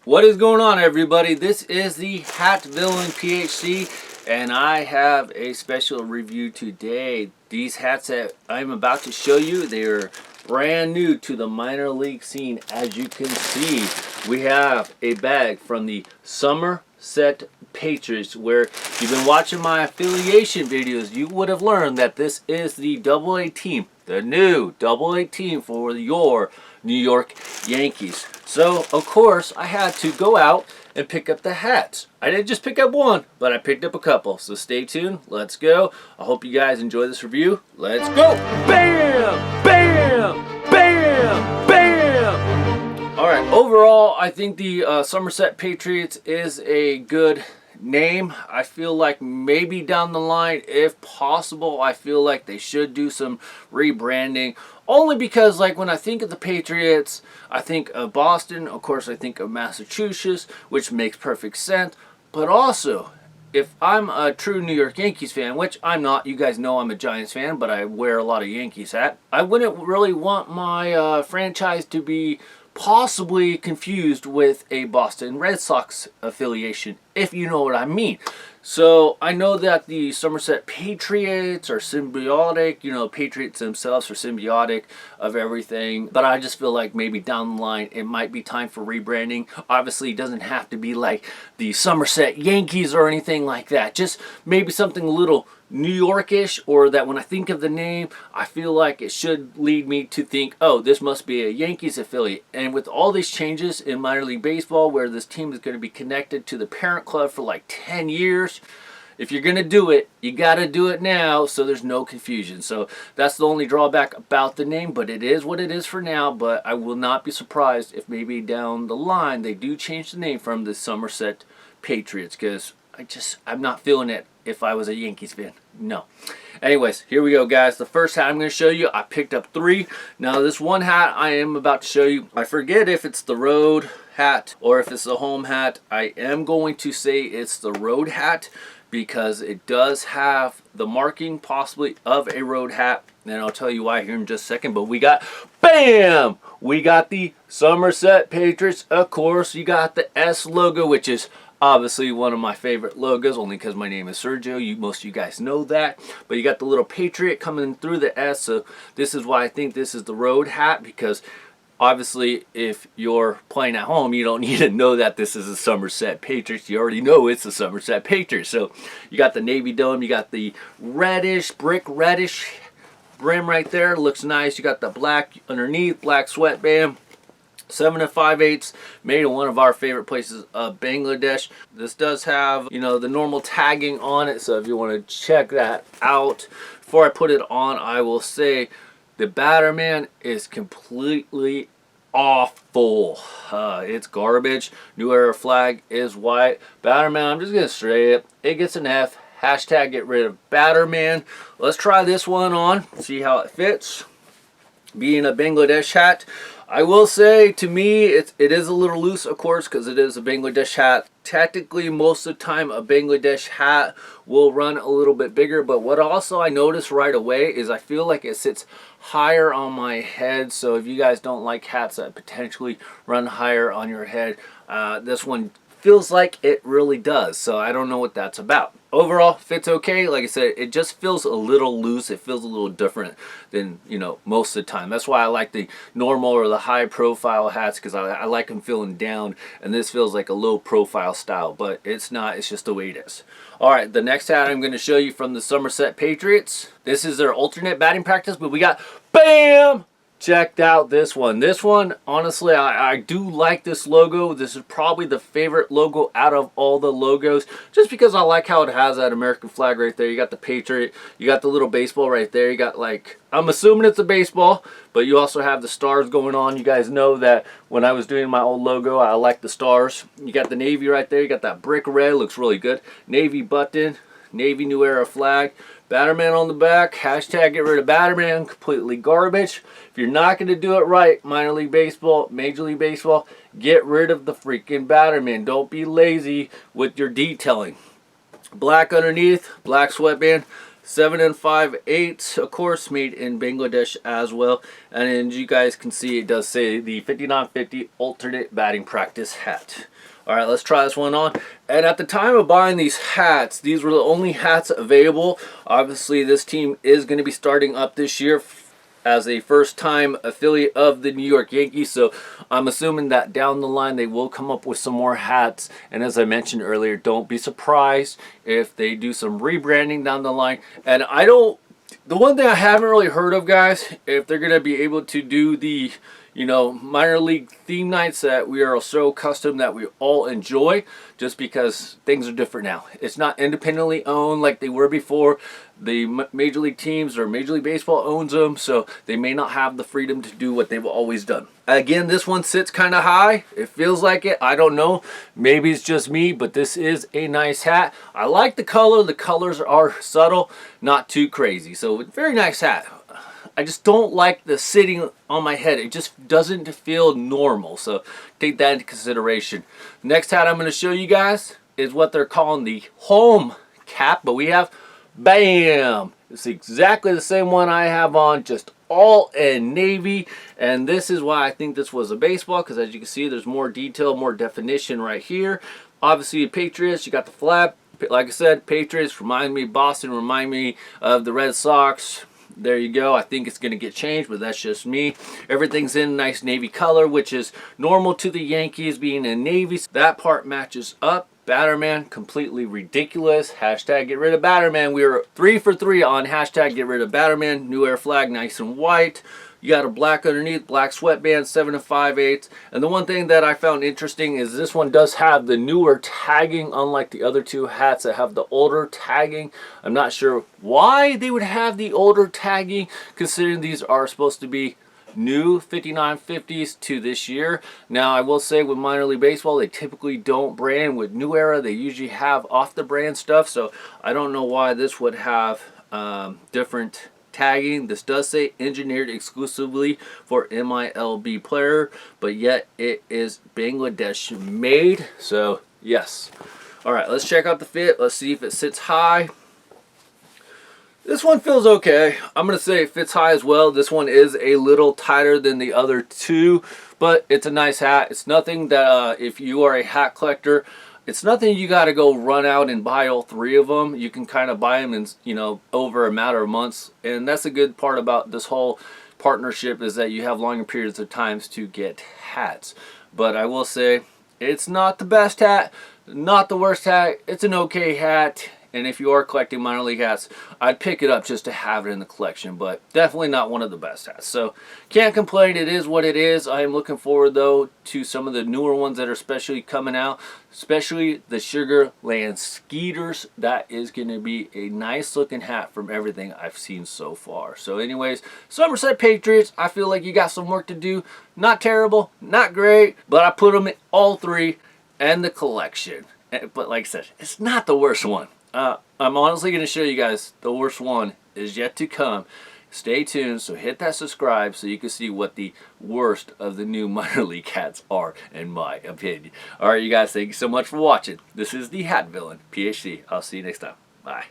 What is going on, everybody? This is the Hat Villain PhD, and I have a special review today. These hats that I'm about to show you, they're brand new to the minor league scene. As you can see, we have a bag from the Somerset Patriots, where if you've been watching my affiliation videos, you would have learned that this is the AA team, the new AA team for your New York Yankees. So, of course, I had to go out and pick up the hats. I didn't just pick up one, but I picked up a couple. So stay tuned. Let's go. I hope you guys enjoy this review. Let's go. Bam! Bam! Bam! Bam! All right. Overall, I think the Somerset Patriots is a good name. I feel like maybe down the line, if possible, I feel like they should do some rebranding. Only because, like, when I think of the Patriots, I think of Boston. Of course, I think of Massachusetts, which makes perfect sense. But also, if I'm a true New York Yankees fan, which I'm not, you guys know I'm a Giants fan, but I wear a lot of Yankees hat, I wouldn't really want my franchise to be possibly confused with a Boston Red Sox affiliation, if you know what I mean. So I know that the Somerset Patriots are symbiotic, you know, Patriots themselves are symbiotic of everything, but I just feel like maybe down the line it might be time for rebranding. Obviously, it doesn't have to be like the Somerset Yankees or anything like that, just maybe something a little New Yorkish, or that when I think of the name, I feel like it should lead me to think, oh, this must be a Yankees affiliate. And with all these changes in minor league baseball, where this team is going to be connected to the parent club for like 10 years, if you're going to do it, you got to do it now so there's no confusion. So that's the only drawback about the name, but it is what it is for now. But I will not be surprised if maybe down the line they do change the name from the Somerset Patriots, because I'm not feeling it if I was a Yankees fan. No. Anyways, here we go, guys. The first hat I'm going to show you, I picked up 3. Now, this one hat I am about to show you, I forget if it's the road hat or if it's the home hat. I am going to say it's the road hat because it does have the marking possibly of a road hat. And I'll tell you why here in just a second. But we got, bam! We got the Somerset Patriots. Of course, you got the S logo, which is obviously one of my favorite logos, only because my name is Sergio. Most of you guys know that. But you got the little Patriot coming through the S. So this is why I think this is the road hat, because obviously if you're playing at home, you don't need to know that this is the Somerset Patriots. You already know it's the Somerset Patriots. So you got the navy dome. You got the reddish, brick reddish brim right there. Looks nice. You got the black underneath, black sweatband. 7 5/8, made in one of our favorite places of Bangladesh. This does have, you know, the normal tagging on it, so if you want to check that out. Before I put it on, I will say the Batterman is completely awful. It's garbage. New Era flag is white. Batterman, I'm just going to say it gets an F. Hashtag get rid of Batterman. Let's try this one on, see how it fits. Being a Bangladesh hat, I will say, to me, it is a little loose, of course, because it is a Bangladesh hat. Technically, most of the time, a Bangladesh hat will run a little bit bigger. But what also I noticed right away is I feel like it sits higher on my head. So if you guys don't like hats that potentially run higher on your head, this one feels like it really does. So I don't know what that's about. Overall, fits okay. Like I said, it just feels a little loose. It feels a little different than, you know, most of the time. That's why I like the normal or the high profile hats, because I like them feeling down, and this feels like a low profile style, but it's not. It's just the way it is. All right, the next hat I'm going to show you from the Somerset Patriots. This is their alternate batting practice, but we got, bam! Checked out this one. This one, honestly, I do like this logo. This is probably the favorite logo out of all the logos, just because I like how it has that American flag right there. You got the Patriot, you got the little baseball right there. You got, like, I'm assuming it's a baseball, but you also have the stars going on. You guys know that when I was doing my old logo, I like the stars. You got the Navy right there. You got that brick red, looks really good. Navy button, Navy New Era flag. Batterman on the back. Hashtag get rid of Batterman. Completely garbage. If you're not going to do it right, minor league baseball, major league baseball, get rid of the freaking Batterman. Don't be lazy with your detailing. Black underneath, black sweatband. 7 5/8, of course, made in Bangladesh as well. And as you guys can see, it does say the 5950 alternate batting practice hat. All right, let's try this one on. And at the time of buying these hats, these were the only hats available. Obviously, this team is going to be starting up this year as a first-time affiliate of the New York Yankees, so I'm assuming that down the line they will come up with some more hats. And as I mentioned earlier, don't be surprised if they do some rebranding down the line. And the one thing I haven't really heard of, guys, if they're going to be able to do the minor league theme nights that we are so accustomed that we all enjoy, just because things are different now. It's not independently owned like they were before. The major league teams or Major League Baseball owns them, so they may not have the freedom to do what they've always done. Again, this one sits kind of high. It feels like it. I don't know. Maybe it's just me, but this is a nice hat. I like the color. The colors are subtle, not too crazy. So very nice hat. I just don't like the sitting on my head. It just doesn't feel normal. So take that into consideration. Next hat I'm going to show you guys is what they're calling the home cap. But we have, bam! It's exactly the same one I have on, just all in navy. And this is why I think this was a baseball, because as you can see, there's more detail, more definition right here. Obviously, Patriots, you got the flag. Like I said, Patriots remind me of Boston, remind me of the Red Sox. There you go. I think it's going to get changed, but that's just me. Everything's in nice navy color, which is normal to the Yankees being in navy. That part matches up. Batterman, completely ridiculous. Hashtag get rid of Batterman. We were 3 for 3 on hashtag get rid of Batterman. New Era flag, nice and white. You got a black underneath, black sweatband, 7 5/8. And the one thing that I found interesting is this one does have the newer tagging, unlike the other two hats that have the older tagging. I'm not sure why they would have the older tagging, considering these are supposed to be new 5950s to this year. Now, I will say with minor league baseball, they typically don't brand. With New Era, they usually have off the brand stuff. So I don't know why this would have different tagging. This does say engineered exclusively for MILB player, but yet it is Bangladesh made. So yes. All right, let's check out the fit. Let's see if it sits high. This one feels okay. I'm going to say it fits high as well. This one is a little tighter than the other two, but it's a nice hat. It's nothing that if you are a hat collector, it's nothing you got to go run out and buy all 3 of them. You can kind of buy them in, over a matter of months. And that's a good part about this whole partnership, is that you have longer periods of times to get hats. But I will say it's not the best hat, not the worst hat. It's an okay hat. And if you are collecting minor league hats, I'd pick it up just to have it in the collection, but definitely not one of the best hats. So can't complain. It is what it is. I am looking forward, though, to some of the newer ones that are especially coming out, especially the Sugarland Skeeters. That is going to be a nice looking hat from everything I've seen so far. So anyways, Somerset Patriots, I feel like you got some work to do. Not terrible, not great, but I put them in all 3 and the collection. But like I said, it's not the worst one. I'm honestly going to show you guys the worst one is yet to come. Stay tuned, so hit that subscribe so you can see what the worst of the new minor league hats are, in my opinion. Alright, you guys, thank you so much for watching. This is the Hat Villain, PhD. I'll see you next time. Bye.